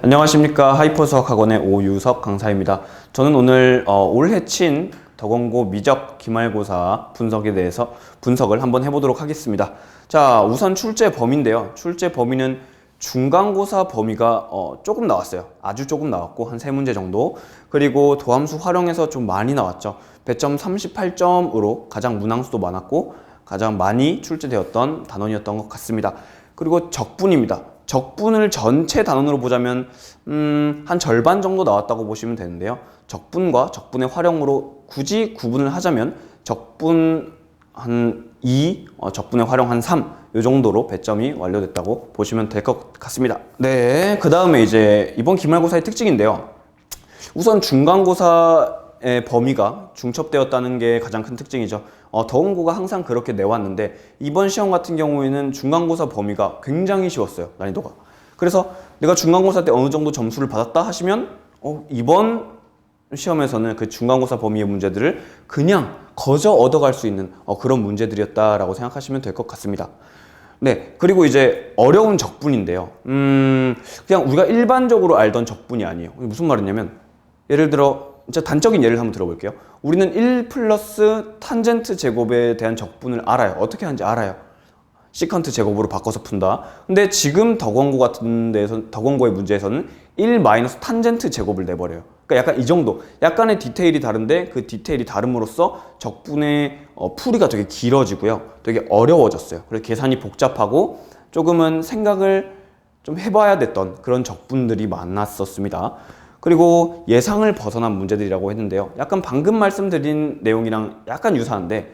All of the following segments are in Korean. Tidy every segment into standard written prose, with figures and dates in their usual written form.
안녕하십니까. 하이퍼 수학학원의 오유석 강사입니다. 저는 오늘 올해 친 덕원고 미적 기말고사 분석에 대해서 분석을 한번 해보도록 하겠습니다. 자, 우선 출제 범위인데요. 출제 범위는 중간고사 범위가 조금 나왔어요. 아주 조금 나왔고 한 3문제 정도. 그리고 도함수 활용해서 좀 많이 나왔죠. 배점 38점으로 가장 문항수도 많았고 가장 많이 출제되었던 단원이었던 것 같습니다. 그리고 적분입니다. 적분을 전체 단원으로 보자면 한 절반 정도 나왔다고 보시면 되는데요. 적분과 적분의 활용으로 굳이 구분을 하자면 적분 한 2, 적분의 활용 한 3, 이 정도로 배점이 완료됐다고 보시면 될 것 같습니다. 네, 그 다음에 이제 이번 기말고사의 특징인데요. 우선 중간고사의 범위가 중첩되었다는 게 가장 큰 특징이죠. 덕원고가 항상 그렇게 내왔는데 이번 시험 같은 경우에는 중간고사 범위가 굉장히 쉬웠어요. 난이도가. 그래서 내가 중간고사 때 어느 정도 점수를 받았다 하시면 이번 시험에서는 그 중간고사 범위의 문제들을 그냥 거저 얻어갈 수 있는 그런 문제들이었다라고 생각하시면 될 것 같습니다. 네, 그리고 이제 어려운 적분인데요. 그냥 우리가 일반적으로 알던 적분이 아니에요. 무슨 말이냐면 예를 들어 진짜 단적인 예를 한번 들어볼게요. 우리는 1 플러스 탄젠트 제곱에 대한 적분을 알아요. 어떻게 하는지 알아요. 시컨트 제곱으로 바꿔서 푼다. 근데 지금 덕원고 같은 데에서 덕원고의 문제에서는 1 마이너스 탄젠트 제곱을 내버려요. 그러니까 약간 이 정도. 약간의 디테일이 다른데 그 디테일이 다름으로써 적분의 풀이가 되게 길어지고요. 되게 어려워졌어요. 그래서 계산이 복잡하고 조금은 생각을 좀 해봐야 됐던 그런 적분들이 많았었습니다. 그리고 예상을 벗어난 문제들이라고 했는데요. 약간 방금 말씀드린 내용이랑 약간 유사한데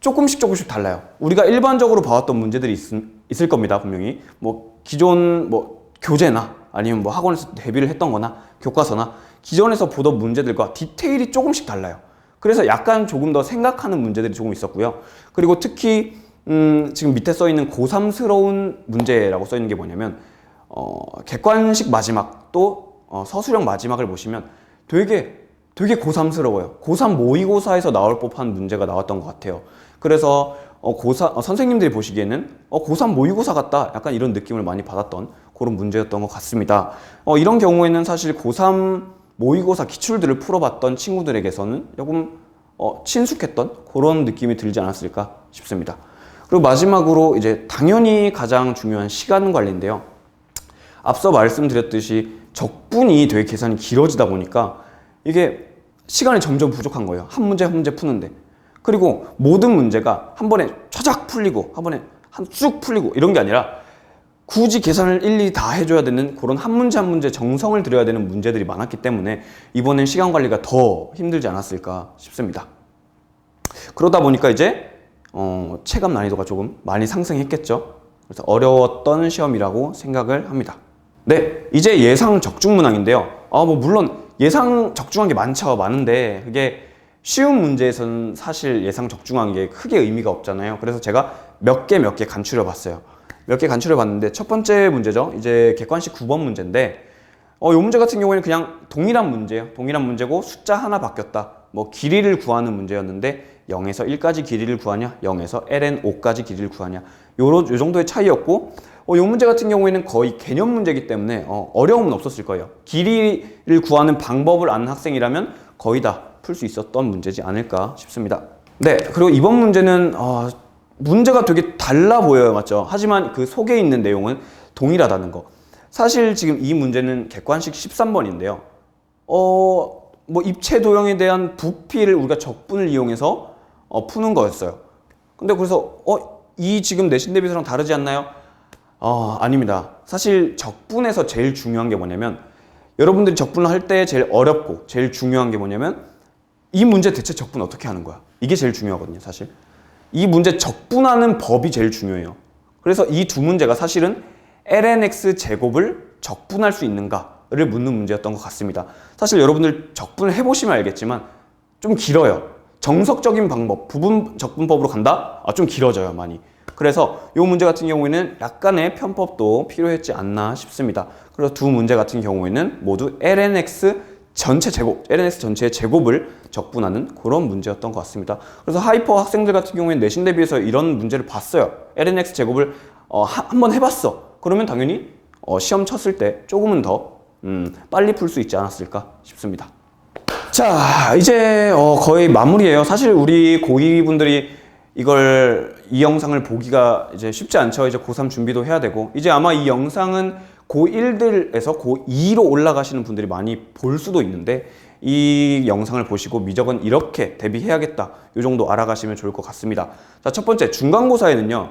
조금씩 달라요. 우리가 일반적으로 봐왔던 문제들이 있을 겁니다. 분명히 기존 교재나 아니면 학원에서 대비를 했던 거나 교과서나 기존에서 보던 문제들과 디테일이 조금씩 달라요. 그래서 약간 조금 더 생각하는 문제들이 조금 있었고요. 그리고 특히 지금 밑에 써있는 고3스러운 문제라고 써있는 게 뭐냐면 객관식 마지막 또 서술형 마지막을 보시면 되게 고3스러워요. 고3 모의고사에서 나올 법한 문제가 나왔던 것 같아요. 그래서 선생님들이 보시기에는 고3 모의고사 같다, 약간 이런 느낌을 많이 받았던 그런 문제였던 것 같습니다. 이런 경우에는 사실 고3 모의고사 기출들을 풀어봤던 친구들에게서는 조금 친숙했던 그런 느낌이 들지 않았을까 싶습니다. 그리고 마지막으로 이제 당연히 가장 중요한 시간 관리인데요. 앞서 말씀드렸듯이 적분이 되게 계산이 길어지다 보니까 이게 시간이 점점 부족한 거예요. 한 문제 한 문제 푸는데. 그리고 모든 문제가 한 번에 촤작 풀리고 한 번에 쑥 풀리고 이런 게 아니라 굳이 계산을 일일이 다 해줘야 되는 그런 한 문제 한 문제 정성을 들여야 되는 문제들이 많았기 때문에 이번엔 시간 관리가 더 힘들지 않았을까 싶습니다. 그러다 보니까 이제 체감 난이도가 조금 많이 상승했겠죠. 그래서 어려웠던 시험이라고 생각을 합니다. 네, 이제 예상 적중 문항인데요. 물론 예상 적중한 게 많은데 그게 쉬운 문제에서는 사실 예상 적중한 게 크게 의미가 없잖아요. 그래서 제가 몇 개 간추려 봤어요. 몇 개 간추려 봤는데 첫 번째 문제죠. 이제 객관식 9번 문제인데 이 문제 같은 경우에는 그냥 동일한 문제예요. 동일한 문제고 숫자 하나 바뀌었다. 길이를 구하는 문제였는데 0에서 1까지 길이를 구하냐, 0에서 ln5까지 길이를 구하냐, 요 정도의 차이였고 이 문제 같은 경우에는 거의 개념 문제이기 때문에 어려움은 없었을 거예요. 길이를 구하는 방법을 아는 학생이라면 거의 다 풀 수 있었던 문제지 않을까 싶습니다. 네, 그리고 이번 문제는 문제가 되게 달라 보여요. 맞죠? 하지만 그 속에 있는 내용은 동일하다는 거. 사실 지금 이 문제는 객관식 13번인데요. 입체 도형에 대한 부피를 우리가 적분을 이용해서 푸는 거였어요. 근데 그래서 이 지금 내신 대비서랑 다르지 않나요? 아닙니다. 사실 적분에서 제일 중요한 게 뭐냐면 여러분들이 적분을 할 때 제일 어렵고 제일 중요한 게 뭐냐면 이 문제 대체 적분 어떻게 하는 거야? 이게 제일 중요하거든요, 사실. 이 문제 적분하는 법이 제일 중요해요. 그래서 이 두 문제가 사실은 lnx 제곱을 적분할 수 있는가를 묻는 문제였던 것 같습니다. 사실 여러분들 적분을 해보시면 알겠지만 좀 길어요. 정석적인 방법, 부분 적분법으로 간다? 좀 길어져요, 많이. 그래서 이 문제 같은 경우에는 약간의 편법도 필요했지 않나 싶습니다. 그래서 두 문제 같은 경우에는 모두 lnx 전체 제곱, lnx 전체의 제곱을 적분하는 그런 문제였던 것 같습니다. 그래서 하이퍼 학생들 같은 경우에는 내신 대비해서 이런 문제를 봤어요. lnx 제곱을 한번 해봤어. 그러면 당연히 시험 쳤을 때 조금은 더 빨리 풀 수 있지 않았을까 싶습니다. 자, 이제 거의 마무리예요. 사실 우리 고2 분들이 이 영상을 보기가 이제 쉽지 않죠. 이제 고3 준비도 해야 되고, 이제 아마 이 영상은 고1들에서 고2로 올라가시는 분들이 많이 볼 수도 있는데, 이 영상을 보시고 미적은 이렇게 대비해야겠다, 이 정도 알아가시면 좋을 것 같습니다. 자, 첫 번째, 중간고사에는요,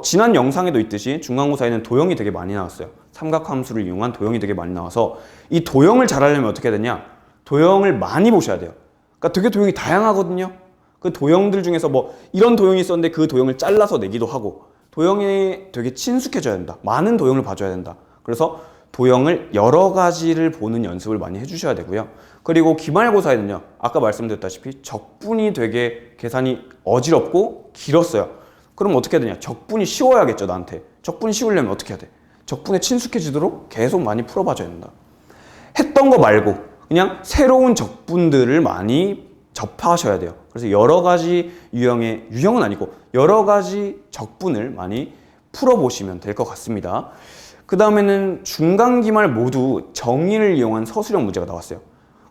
지난 영상에도 있듯이 중간고사에는 도형이 되게 많이 나왔어요. 삼각함수를 이용한 도형이 되게 많이 나와서, 이 도형을 잘 하려면 어떻게 해야 되냐, 도형을 많이 보셔야 돼요. 그러니까 되게 도형이 다양하거든요. 그 도형들 중에서 뭐 이런 도형이 있었는데 그 도형을 잘라서 내기도 하고, 도형이 되게 친숙해져야 된다. 많은 도형을 봐줘야 된다. 그래서 도형을 여러 가지를 보는 연습을 많이 해주셔야 되고요. 그리고 기말고사에는요, 아까 말씀드렸다시피 적분이 되게 계산이 어지럽고 길었어요. 그럼 어떻게 해야 되냐, 적분이 쉬워야겠죠. 나한테 적분이 쉬우려면 어떻게 해야 돼, 적분에 친숙해지도록 계속 많이 풀어봐줘야 된다. 했던 거 말고 그냥 새로운 적분들을 많이 접하셔야 돼요. 그래서 여러 가지 유형은 아니고 여러 가지 적분을 많이 풀어보시면 될 것 같습니다. 그 다음에는 중간, 기말 모두 정의를 이용한 서술형 문제가 나왔어요.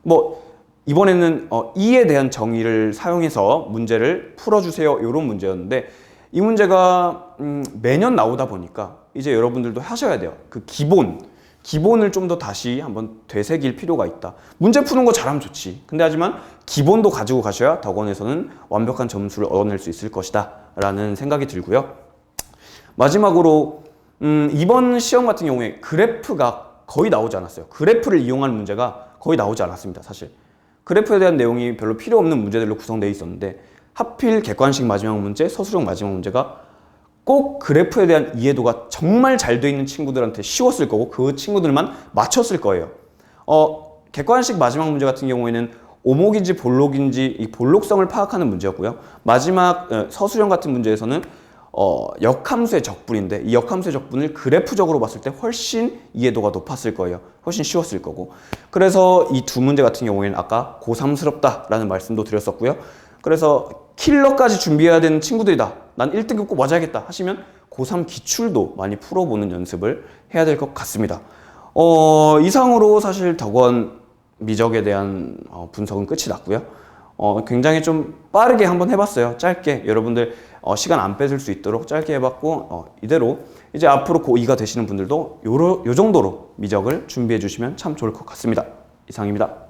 뭐 이번에는 이에 대한 정의를 사용해서 문제를 풀어주세요, 이런 문제였는데, 이 문제가 매년 나오다 보니까 이제 여러분들도 하셔야 돼요. 그 기본을 좀 더 다시 한번 되새길 필요가 있다. 문제 푸는 거 잘하면 좋지. 근데 하지만 기본도 가지고 가셔야 덕원에서는 완벽한 점수를 얻어낼 수 있을 것이다 라는 생각이 들고요. 마지막으로 이번 시험 같은 경우에 그래프가 거의 나오지 않았어요. 그래프를 이용한 문제가 거의 나오지 않았습니다. 사실 그래프에 대한 내용이 별로 필요 없는 문제들로 구성되어 있었는데, 하필 객관식 마지막 문제, 서술형 마지막 문제가 꼭 그래프에 대한 이해도가 정말 잘 돼 있는 친구들한테 쉬웠을 거고, 그 친구들만 맞췄을 거예요. 객관식 마지막 문제 같은 경우에는 오목인지 볼록인지 이 볼록성을 파악하는 문제였고요. 마지막 서술형 같은 문제에서는 역함수의 적분인데, 이 역함수의 적분을 그래프적으로 봤을 때 훨씬 이해도가 높았을 거예요. 훨씬 쉬웠을 거고. 그래서 이 두 문제 같은 경우에는 아까 고3스럽다라는 말씀도 드렸었고요. 그래서 킬러까지 준비해야 되는 친구들이다, 난 1등급 꼭 맞아야겠다 하시면 고3 기출도 많이 풀어보는 연습을 해야 될 것 같습니다. 이상으로 사실 덕원 미적에 대한 분석은 끝이 났고요. 굉장히 좀 빠르게 한번 해봤어요. 짧게 여러분들 시간 안 뺏을 수 있도록 짧게 해봤고, 이대로 이제 앞으로 고2가 되시는 분들도 요 정도로 미적을 준비해 주시면 참 좋을 것 같습니다. 이상입니다.